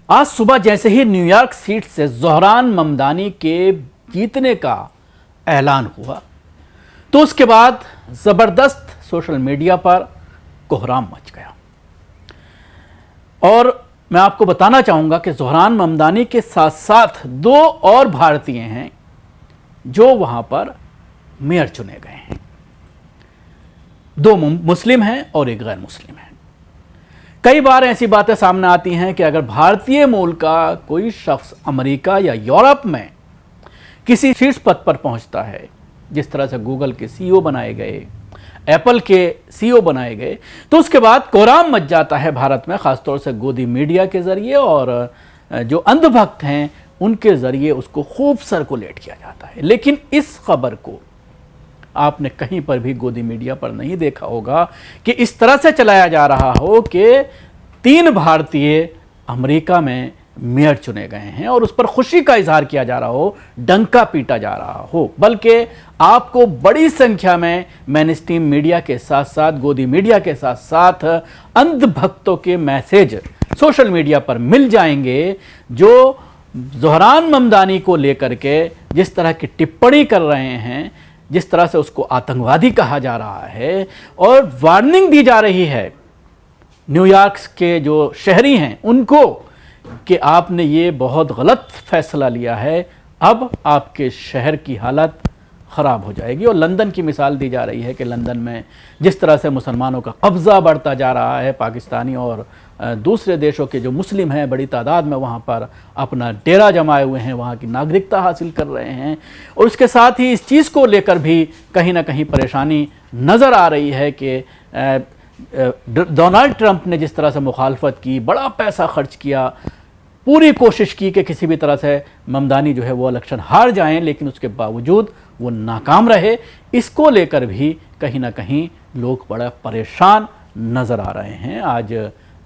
आज सुबह जैसे ही न्यूयॉर्क सीट से ज़ोहरान ममदानी के जीतने का ऐलान हुआ तो उसके बाद ज़बरदस्त सोशल मीडिया पर कोहराम मच गया। और मैं आपको बताना चाहूँगा कि ज़ोहरान ममदानी के साथ साथ दो और भारतीय हैं जो वहाँ पर मेयर चुने गए हैं। दो मुस्लिम हैं और एक गैर मुस्लिम है। कई बार ऐसी बातें सामने आती हैं कि अगर भारतीय मूल का कोई शख्स अमेरिका या यूरोप में किसी शीर्ष पद पर पहुंचता है, जिस तरह से गूगल के सीईओ बनाए गए, एप्पल के सीईओ बनाए गए, तो उसके बाद कोहराम मच जाता है भारत में, खासतौर से गोदी मीडिया के जरिए और जो अंधभक्त हैं उनके जरिए उसको खूब सर्कुलेट किया जाता है। लेकिन इस खबर को आपने कहीं पर भी गोदी मीडिया पर नहीं देखा होगा कि इस तरह से चलाया जा रहा हो कि 3 भारतीय अमेरिका में मेयर चुने गए हैं और उस पर खुशी का इजहार किया जा रहा हो, डंका पीटा जा रहा हो। बल्कि आपको बड़ी संख्या में मेनस्ट्रीम मीडिया के साथ साथ गोदी मीडिया के साथ साथ अंधभक्तों के मैसेज सोशल मीडिया पर मिल जाएंगे जो ज़ोहरान ममदानी को लेकर के जिस तरह की टिप्पणी कर रहे हैं, जिस तरह से उसको आतंकवादी कहा जा रहा है और वार्निंग दी जा रही है न्यूयॉर्क के जो शहरी हैं उनको कि आपने ये बहुत गलत फैसला लिया है, अब आपके शहर की हालत ख़राब हो जाएगी। और लंदन की मिसाल दी जा रही है कि लंदन में जिस तरह से मुसलमानों का कब्ज़ा बढ़ता जा रहा है, पाकिस्तानी और दूसरे देशों के जो मुस्लिम हैं बड़ी तादाद में वहाँ पर अपना डेरा जमाए हुए हैं, वहाँ की नागरिकता हासिल कर रहे हैं। और उसके साथ ही इस चीज़ को लेकर भी कहीं ना कहीं परेशानी नज़र आ रही है कि डोनाल्ड ट्रंप ने जिस तरह से मुखालफत की, बड़ा पैसा खर्च किया, पूरी कोशिश की कि किसी भी तरह से ममदानी जो है वो इलेक्शन हार जाएं, लेकिन उसके बावजूद वो नाकाम रहे। इसको लेकर भी कहीं ना कहीं लोग बड़ा परेशान नज़र आ रहे हैं। आज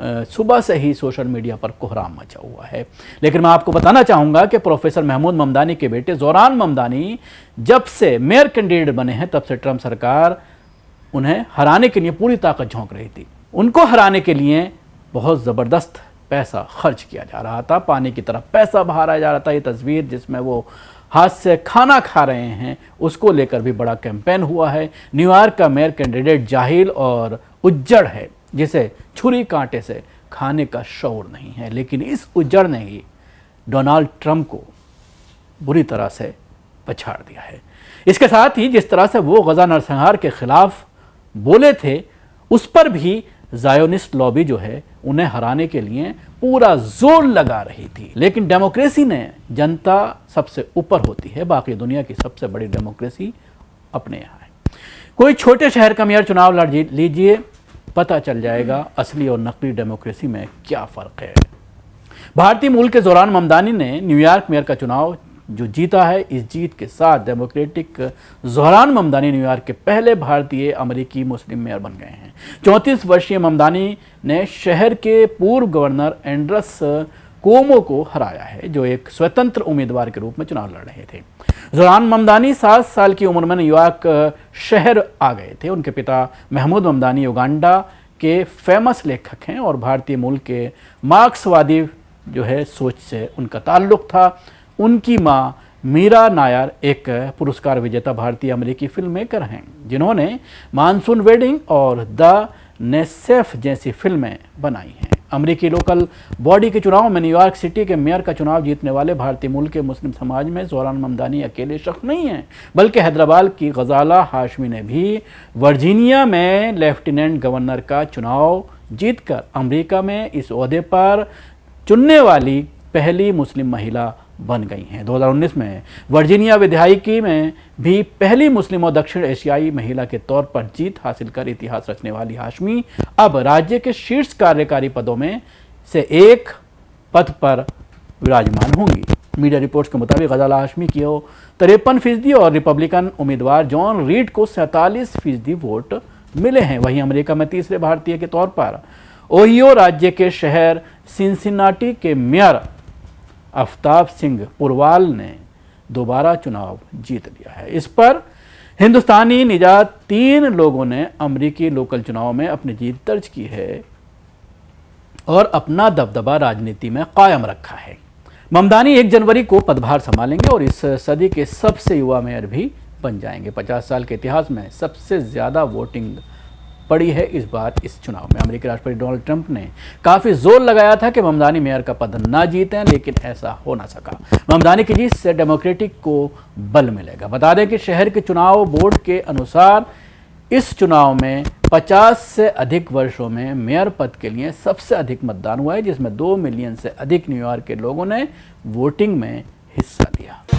सुबह से ही सोशल मीडिया पर कोहराम मचा हुआ है। लेकिन मैं आपको बताना चाहूँगा कि प्रोफेसर महमूद ममदानी के बेटे ज़ोहरान ममदानी जब से मेयर कैंडिडेट बने हैं तब से ट्रंप सरकार उन्हें हराने के लिए पूरी ताकत झोंक रही थी। उनको हराने के लिए बहुत ज़बरदस्त पैसा खर्च किया जा रहा था, पानी की तरफ पैसा बहाया जा रहा था। ये तस्वीर जिसमें वो हाथ से खाना खा रहे हैं उसको लेकर भी बड़ा कैंपेन हुआ है। न्यूयॉर्क का मेयर कैंडिडेट जाहिल और उज्जड़ है, जिसे छुरी कांटे से खाने का शौर नहीं है। लेकिन इस उज्जड़ ने ही डोनाल्ड ट्रंप को बुरी तरह से पछाड़ दिया है। इसके साथ ही जिस तरह से वो गजा नरसंहार के खिलाफ बोले थे, उस पर भी ज़ायोनिस्ट लॉबी जो है उन्हें हराने के लिए पूरा जोर लगा रही थी। लेकिन डेमोक्रेसी ने जनता सबसे ऊपर होती है, बाकी दुनिया की सबसे बड़ी डेमोक्रेसी अपने यहाँ है। कोई छोटे शहर का मेयर चुनाव लड़ लीजिए, पता चल जाएगा असली और नकली डेमोक्रेसी में क्या फ़र्क है। भारतीय मूल के ज़ोहरान ममदानी ने न्यूयॉर्क मेयर का चुनाव जो जीता है, इस जीत के साथ डेमोक्रेटिक ज़ोहरान ममदानी न्यूयॉर्क के पहले भारतीय अमेरिकी मुस्लिम मेयर बन गए हैं। 34 वर्षीय ममदानी ने शहर के पूर्व गवर्नर एंड्रस कोमो को हराया है, जो एक स्वतंत्र उम्मीदवार के रूप में चुनाव लड़ रहे थे। ज़ोहरान ममदानी 7 साल की उम्र में न्यूयॉर्क शहर आ गए थे। उनके पिता महमूद ममदानी युगांडा के फेमस लेखक हैं और भारतीय मूल के मार्क्सवादी जो है सोच से उनका ताल्लुक़ था। उनकी माँ मीरा नायर एक पुरस्कार विजेता भारतीय अमेरिकी फिल्म मेकर हैं, जिन्होंने मानसून वेडिंग और द नेसेफ जैसी फिल्में बनाई हैं। अमेरिकी लोकल बॉडी के चुनाव में न्यूयॉर्क सिटी के मेयर का चुनाव जीतने वाले भारतीय मूल के मुस्लिम समाज में ज़ोहरान ममदानी अकेले शख्स नहीं हैं, बल्कि हैदराबाद की गजाला हाशमी ने भी वर्जीनिया में लेफ्टिनेंट गवर्नर का चुनाव जीतकर अमेरिका में इस ओहदे पर चुनने वाली पहली मुस्लिम महिला बन गई हैं। 2019 में वर्जीनिया विधायिकी में भी पहली मुस्लिम और दक्षिण एशियाई महिला के तौर पर जीत हासिल कर इतिहास रचने वाली हाशमी अब राज्य के शीर्ष कार्यकारी पदों में से एक पद पर विराजमान होंगी। मीडिया रिपोर्ट्स के मुताबिक गजाला हाशमी की 53% और रिपब्लिकन उम्मीदवार जॉन रीड को 47% वोट मिले हैं। वहीं अमेरिका में तीसरे भारतीय के तौर पर ओहियो राज्य के शहर सिंसिनाटी के मेयर आफ्ताब सिंह पुरवाल ने दोबारा चुनाव जीत लिया है। इस पर हिंदुस्तानी निजात 3 लोगों ने अमेरिकी लोकल चुनाव में अपनी जीत दर्ज की है और अपना दबदबा राजनीति में कायम रखा है। ममदानी 1 जनवरी को पदभार संभालेंगे और इस सदी के सबसे युवा मेयर भी बन जाएंगे। 50 साल के इतिहास में सबसे ज़्यादा वोटिंग पड़ी है इस बार इस चुनाव में। अमेरिकी राष्ट्रपति डोनाल्ड ट्रंप ने काफ़ी जोर लगाया था कि ममदानी मेयर का पद ना जीतें, लेकिन ऐसा हो ना सका। ममदानी की जीत से डेमोक्रेटिक को बल मिलेगा। बता दें कि शहर के चुनाव बोर्ड के अनुसार इस चुनाव में 50 से अधिक वर्षों में मेयर पद के लिए सबसे अधिक मतदान हुआ है, जिसमें 2 मिलियन से अधिक न्यूयॉर्क के लोगों ने वोटिंग में हिस्सा लिया।